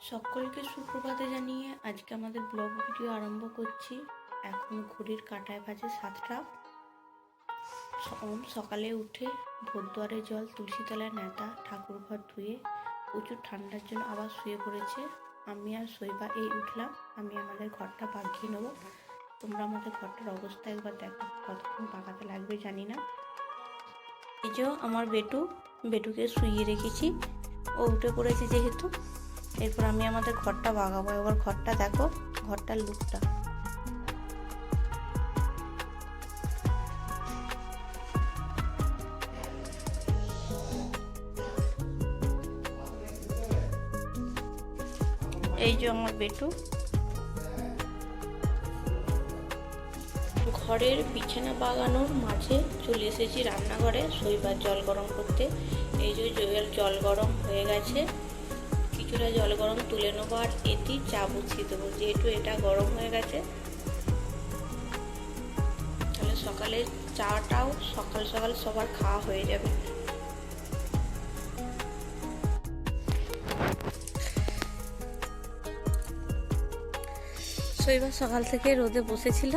সকলকে সুপ্রভাতে জানিয়ে আজকে আমাদের ব্লগ ভিডিও আরম্ভ করছি। এখন ঘড়ির কাঁটায় বাজে 7টা। সকালে উঠে ভোরদুয়ারে জল, তুলসী তলায় নেতা, ঠাকুর ঘর ধুয়ে প্রচুর ঠান্ডার জন্য আবার শুয়ে পড়েছে। আমি আর শৈবা এই উঠলাম। আমি আমাদের ঘরটা বাগিয়ে নেবো। তোমরা আমাদের ঘরটার অবস্থা একবার দেখো, কতক্ষণ পাকাতে লাগবে জানি না। এই যে আমার বেটুকে শুইয়ে রেখেছি, ও উঠে পড়েছে যেহেতু। এরপর আমি আমাদের ঘরটা বাগাবো। এবার ঘরটা দেখো, ঘরটার লুকটা। এই যে আমার বেটু। ঘরের বিছানা বাগানোর মাঝে চলে এসেছি রান্নাঘরে শৈবার জল গরম করতে। এই যে জল গরম হয়ে গেছে, কিছুটা জল গরম তুলে নেবো আর এটি চা বসিয়ে দেবো। যেহেতু এটা গরম হয়ে গেছে, তাহলে সকালে চাটাও সকাল সকাল সবার খাওয়া হয়ে যাবে। শৈবাল সকাল থেকে রোদে বসেছিল,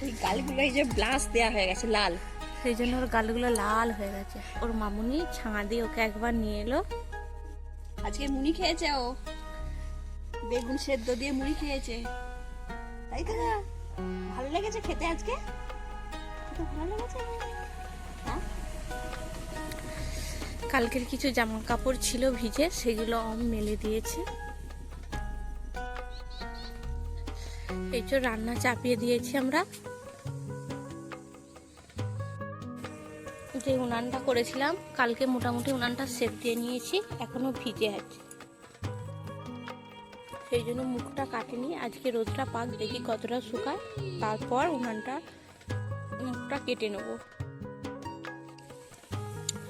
ওই গালগুলো এই যে ব্লাশ দেওয়া হয়ে গেছে লাল, সেই জন্য ওর গালগুলো লাল হয়ে গেছে। ওর মামুনি ছাঙা দিয়ে ওকে একবার নিয়ে এলো। আজকে মুড়ি খেয়েছে, ও বেগুন সেদ্ধ দিয়ে মুড়ি খেয়েছে, তাই তো? ভালো লেগেছে খেতে আজকে? ভালো লেগেছে? হ্যাঁ, কালকের কিছু জামা কাপড় ছিল ভিজে, সেগুলো মেলে দিয়েছে। এই যে রান্না চাপিয়ে দিয়েছি আমরা। যে উনানটা করেছিলাম কালকে, মোটামুটি উনানটা সেপ দিয়ে নিয়েছি, এখনো ভিজে আছে, সেই জন্য মুখটা কাটেনি। আজকে রোদটা পাক, দেখি কতটা শুকায়, তারপর মুখটা কেটে নেব।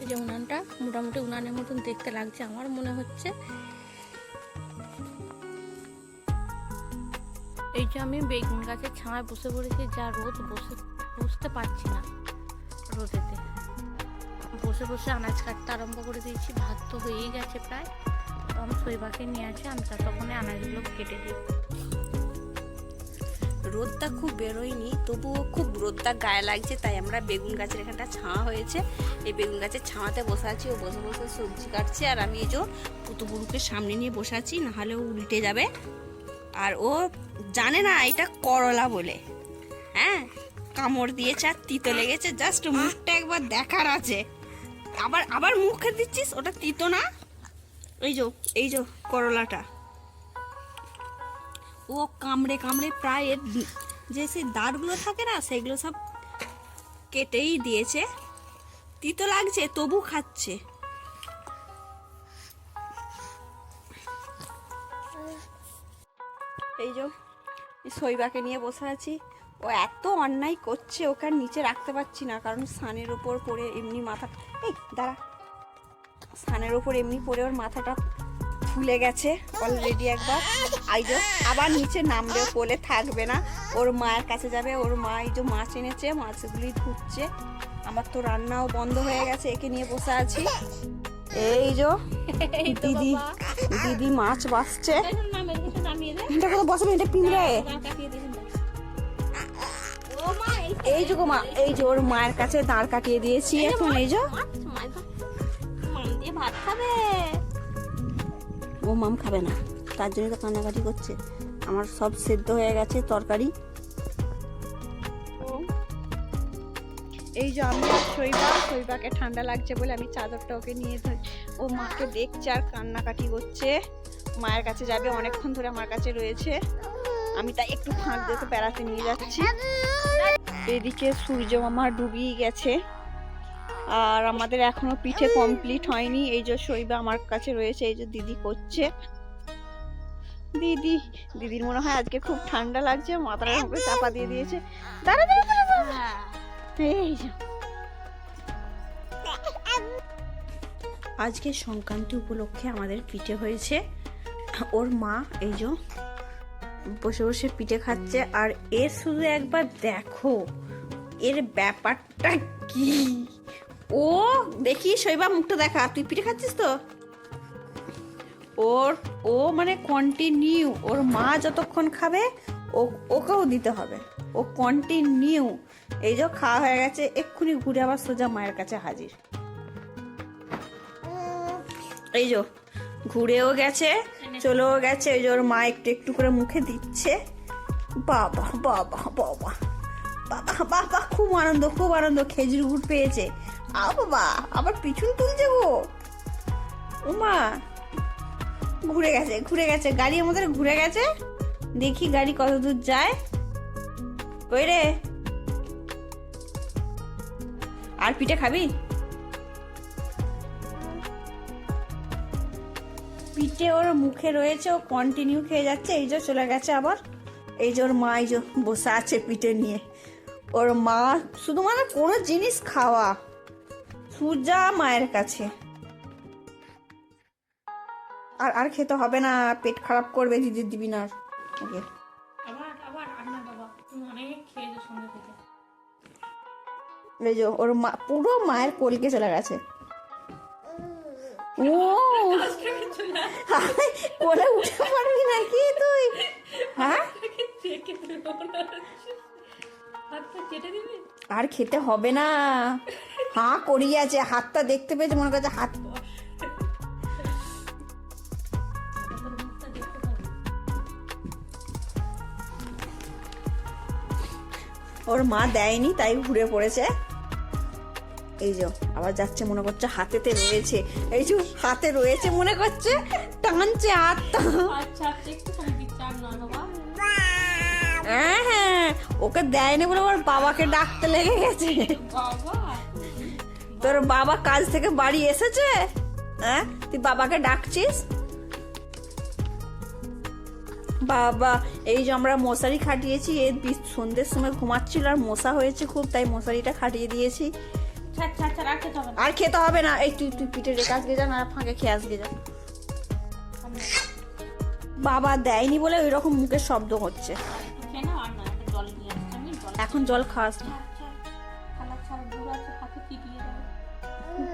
এই যে উনানটা মোটামুটি উনানের মতন দেখতে লাগছে আমার মনে হচ্ছে। এই যে আমি বেগুন গাছের ছায়ায় বসে পড়েছি, যা রোদ, বসতে পারছি না রোদেতে। বসে বসে আনাজ কাটতে আরম্ভ করে দিয়েছি। ভাত তো হয়েই গেছে প্রায়। আমি শৈবাকে নিয়ে আসি, আমি ততক্ষণে আনাজগুলো কেটে দিই। রোদটা খুব বেরোয়নি, তবুও খুব রোদটা গায়ে লাগছে, তাই আমরা বেগুন গাছের এখানটা ছাওয়া হয়েছে, এই বেগুন গাছের ছাওয়াতে বসে আছি। ও বসে বসে সবজি কাটছে, আর আমি এই যে পুতুবুরুকে সামনে নিয়ে বসে আছি, নাহলে ও উল্টে যাবে। আর ও জানে না এটা করলা বলে। হ্যাঁ, কামড় দিয়েছে আর তিতো লেগেছে, জাস্ট মুখটা একবার দেখার আছে। আবার আবার মুখে দিচ্ছিস, ওটা তিতো না। এই যে করলাটা ও কামড়ে কামড়ে প্রায় এর যে সেই দাঁড়গুলো থাকে না, সেগুলো সব কেটেই দিয়েছে। তিতো লাগছে তবু খাচ্ছে। এই যে শৈবাকে নিয়ে বসে আছি, ও এত অন্যায় করছে, ওকে আর নিচে রাখতে পারছি না, কারণ সানের ওপর পড়ে এমনি মাথা, এই দাঁড়া, সানের ওপর এমনি পড়ে ওর মাথাটা ফুলে গেছে অলরেডি একবার। এই যে আবার নিচে নামবে, কোলে থাকবে না, ওর মায়ের কাছে যাবে। ওর মা এই যে মাছ এনেছে, মাছগুলি ধুচ্ছে। আমার তো রান্নাও বন্ধ হয়ে গেছে, একে নিয়ে বসে আছি। এই যে দিদি মাছ বাছছে। এটা কোথাও বসবে, এটা পিঁমড়ে। এই যে মা, এই যে ওর মায়ের কাছে দাঁড় কাটিয়ে দিয়েছি এখন। এই যে ভাত খাবে, ও মাম খাবে না, তার জন্য তো কান্নাকাটি করছে। আমার সব সেদ্ধ হয়ে গেছে তরকারি। এই যে আমি শৈবাকে ঠান্ডা লাগছে বলে আমি চাদরটা ওকে নিয়ে ধরি। ও মাকে দেখছে আর কান্নাকাটি করছে, মায়ের কাছে যাবে, অনেকক্ষণ ধরে আমার কাছে রয়েছে। আমি তাই একটু ফাঁক দিতে বেড়াতে নিয়ে যাচ্ছি। এদিকে সূর্য মামা ডুবিয়ে গেছে, আর আমাদের এখনো পিঠে কমপ্লিট হয়নি। এই যে শৈবা আমার কাছে রয়েছে, এই যে দিদি করছে। দিদির মনে হয় আজকে খুব ঠান্ডা লাগছে, মাথাটা উপরে চাপা দিয়ে দিয়েছে। দাঁড়া। এই যে আজকে সংক্রান্তি উপলক্ষে আমাদের পিঠে হয়েছে। ওর মা এই যে বসে বসে পিঠে খাচ্ছে, আর এর শুধু একবার দেখো এর ব্যাপারটা কি। ও দেখি শৈবা মুখটা দেখা, তুই পিঠে খাচ্ছিস তো? ও ও মানে কন্টিনিউ, ওর মা যতক্ষণ খাবে ওকেও দিতে হবে, ও কন্টিনিউ। এই যে খাওয়া হয়ে গেছে, এক্ষুনি ঘুরে আবার সোজা মায়ের কাছে হাজির। এই যে ঘুরেও গেছে, চলেও গেছে। এই যে ওর মা একটু একটু করে মুখে দিচ্ছে। বাবা বাবা বাবা বাবা বাবা, খুব আনন্দ, খুব আনন্দ, খেজুর গুড় পেয়েছে। বাবা আবার পিছন তুলছে গো, ওমা ঘুরে গেছে, ঘুরে গেছে, গাড়ি আমাদের ঘুরে গেছে। দেখি গাড়ি কত দূর যায়। কই রে, আর পিঠে খাবি? পিঠে ওর মুখে রয়েছে, ও কন্টিনিউ খেয়ে যাচ্ছে। এই যে চলে গেছে আবার। এই যে ওর মা এই যে বসে আছে পিঠে নিয়ে। ওর মা শুধু মানে কোনো জিনিস খাওয়া, সুজা মায়ের কাছে। আর আর খেতে হবে না, পেট খারাপ করবে, দিদির দিবি না আর। ওকে আবার আন্না বাবা, তুমি অনেক খেয়েছো সঙ্গে থেকে। এই যে ওর মা পুরো মায়ের কোলকে চলে গেছে। ও কোলে উঠে পারবি নাকি তুই? হ্যাঁ, আর খেতে হবে না, হাঁ করিয়ে আছে, হাতটা দেখতে পেয়েছে, মনে করছে হাত। ওর মা দেয়নি তাই ঘুরে পড়েছে। এই যে আবার যাচ্ছে, মনে করছে হাতেতে রয়েছে। এই যে হাতে রয়েছে মনে করছে, টানছে হাতটা। হ্যাঁ হ্যাঁ, ওকে দেয়নি বলে ওর বাবাকে ডাকতে লেগে গেছে। তোর বাবা কাজ থেকে বাড়ি এসেছে, হ্যাঁ তুই বাবাকে ডাকছিস? বাবা এই যে আমরা মশারি খাটিয়েছি, এর সন্ধ্যের সময় ঘুমাচ্ছিল আর মশা হয়েছে খুব, তাই মশারিটা খাটিয়ে দিয়েছি। আর খেতে হবে না। এই তুই তুই পিঠে রেখে আসবে যা, না ফাঁকে খেয়ে আসবে যা। বাবা দেয়নি বলে ওই রকম মুখের শব্দ হচ্ছে। এখন জল খাস না।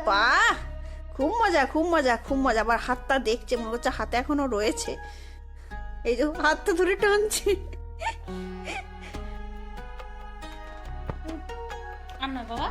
বাহ, খুব মজা, খুব মজা, খুব মজা। আবার হাতটা দেখছে, মনে হচ্ছে হাতে এখনো রয়েছে। এই যে হাতটা ধরে টানছে। বাবা